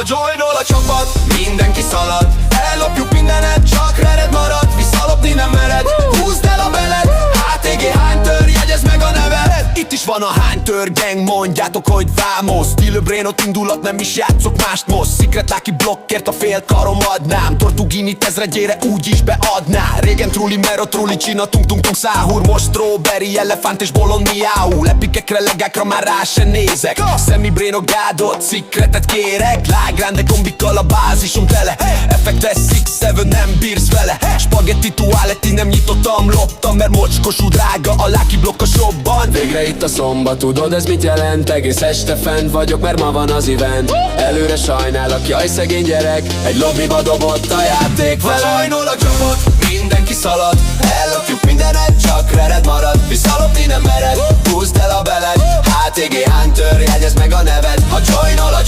Ha joinol a csapat, mindenki szalad. Ellopjuk mindenet, csak rered marad. Visszalopni nem mered, húzd el a beled. HTG Hunter, jegyezd meg a neved. Itt is van a Hunter gang, mondjátok, hogy vámos. Steel brainot indulat, nem is játszok mást most. Secret Lucky blokkért a fél karom adnám. Tortuginit ezredjére úgy is beadná. Régen truli, mero truli, csina, tung tung tung száhúr. Most strawberry, elefánt és bolond miau. Lepikekre, legákra már rá se nézek. Semi brainok gádot, secretet kérek. Lágrande kombikkal a bázisom tele. Effektes 6-7, nem bírsz vele. Spagetti toaletti, nem nyitottam, loptam. Mert mocskosú drága a Lucky blokk a shopban. Végre itt a szombat, tudod ez mit jelent? Egész este fent vagyok, mert ma van az event. Előre sajnálok, jaj szegény gyerek. Egy lobbyba dobott a játék Ha vele. joinol a csapat, mindenki szalad. Ellopjuk mindenet, csak rered marad. Visszalopni nem mered, húzd el a beled. HTG Hunter, jegyezd meg a neved. Ha joinol a